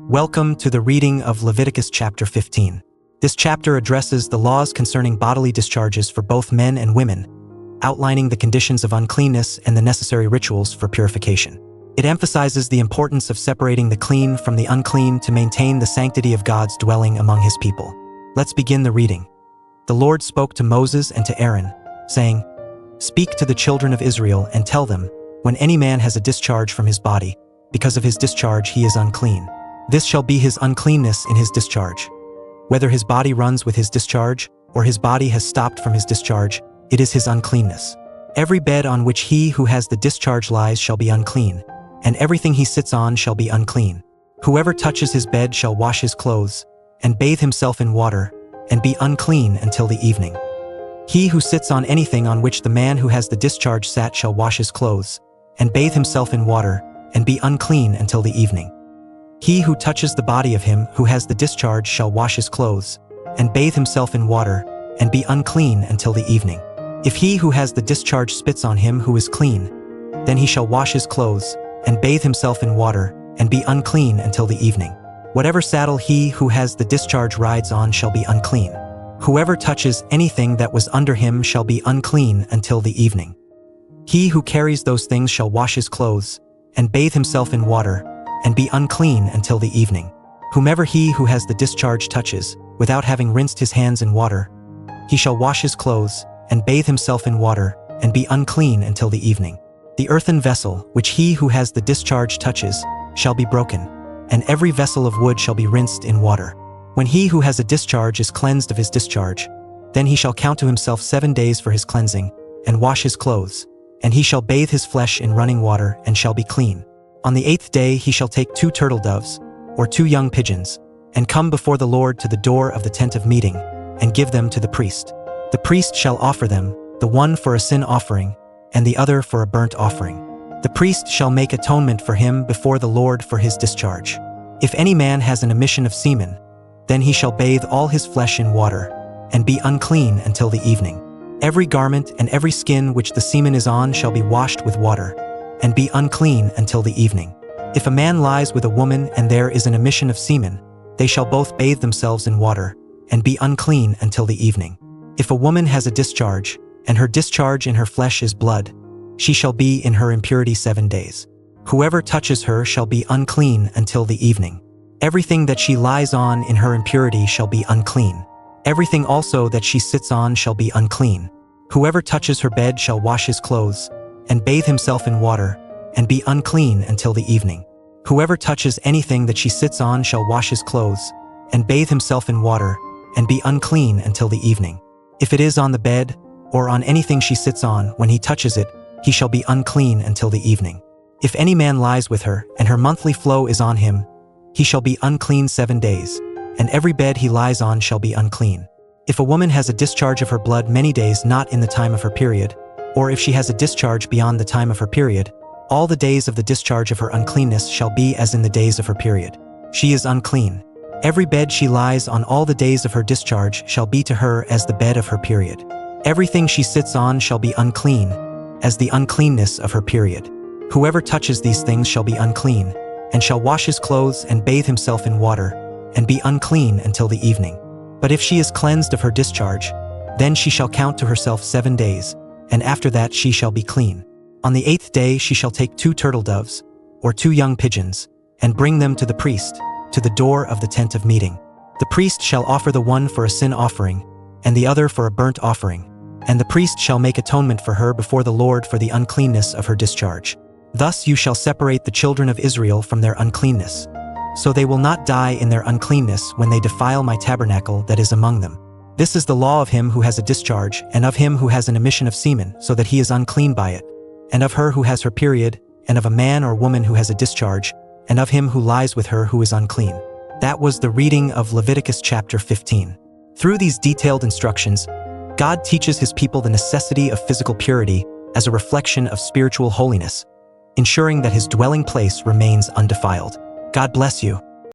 Welcome to the reading of Leviticus chapter 15. This chapter addresses the laws concerning bodily discharges for both men and women, outlining the conditions of uncleanness and the necessary rituals for purification. It emphasizes the importance of separating the clean from the unclean to maintain the sanctity of God's dwelling among his people. Let's begin the reading. The Lord spoke to Moses and to Aaron, saying, "Speak to the children of Israel and tell them, when any man has a discharge from his body, because of his discharge he is unclean. This shall be his uncleanness in his discharge. Whether his body runs with his discharge, or his body has stopped from his discharge, it is his uncleanness. Every bed on which he who has the discharge lies shall be unclean, and everything he sits on shall be unclean. Whoever touches his bed shall wash his clothes, and bathe himself in water, and be unclean until the evening. He who sits on anything on which the man who has the discharge sat shall wash his clothes, and bathe himself in water, and be unclean until the evening. He who touches the body of him who has the discharge shall wash his clothes, and bathe himself in water, and be unclean until the evening. If he who has the discharge spits on him who is clean, then he shall wash his clothes, and bathe himself in water, and be unclean until the evening. Whatever saddle he who has the discharge rides on shall be unclean. Whoever touches anything that was under him shall be unclean until the evening. He who carries those things shall wash his clothes, and bathe himself in water, and be unclean until the evening. Whomever he who has the discharge touches, without having rinsed his hands in water, he shall wash his clothes, and bathe himself in water, and be unclean until the evening. The earthen vessel, which he who has the discharge touches, shall be broken, and every vessel of wood shall be rinsed in water. When he who has a discharge is cleansed of his discharge, then he shall count to himself 7 days for his cleansing, and wash his clothes, and he shall bathe his flesh in running water, and shall be clean. On the 8th day he shall take 2 turtle doves, or 2 young pigeons, and come before the Lord to the door of the tent of meeting, and give them to the priest. The priest shall offer them, the one for a sin offering, and the other for a burnt offering. The priest shall make atonement for him before the Lord for his discharge. If any man has an emission of semen, then he shall bathe all his flesh in water, and be unclean until the evening. Every garment and every skin which the semen is on shall be washed with water, and be unclean until the evening. If a man lies with a woman and there is an emission of semen, they shall both bathe themselves in water, and be unclean until the evening. If a woman has a discharge, and her discharge in her flesh is blood, she shall be in her impurity 7 days. Whoever touches her shall be unclean until the evening. Everything that she lies on in her impurity shall be unclean. Everything also that she sits on shall be unclean. Whoever touches her bed shall wash his clothes, and bathe himself in water, and be unclean until the evening. Whoever touches anything that she sits on shall wash his clothes, and bathe himself in water, and be unclean until the evening. If it is on the bed, or on anything she sits on, when he touches it, he shall be unclean until the evening. If any man lies with her, and her monthly flow is on him, he shall be unclean 7 days, and every bed he lies on shall be unclean. If a woman has a discharge of her blood many days not in the time of her period, or if she has a discharge beyond the time of her period, all the days of the discharge of her uncleanness shall be as in the days of her period. She is unclean. Every bed she lies on all the days of her discharge shall be to her as the bed of her period. Everything she sits on shall be unclean, as the uncleanness of her period. Whoever touches these things shall be unclean, and shall wash his clothes and bathe himself in water, and be unclean until the evening. But if she is cleansed of her discharge, then she shall count to herself 7 days, and after that she shall be clean. On the 8th day she shall take 2 turtle doves, or 2 young pigeons, and bring them to the priest, to the door of the tent of meeting. The priest shall offer the one for a sin offering, and the other for a burnt offering, and the priest shall make atonement for her before the Lord for the uncleanness of her discharge. Thus you shall separate the children of Israel from their uncleanness, so they will not die in their uncleanness when they defile my tabernacle that is among them. This is the law of him who has a discharge, and of him who has an emission of semen, so that he is unclean by it, and of her who has her period, and of a man or woman who has a discharge, and of him who lies with her who is unclean. That was the reading of Leviticus chapter 15. Through these detailed instructions, God teaches his people the necessity of physical purity as a reflection of spiritual holiness, ensuring that his dwelling place remains undefiled. God bless you.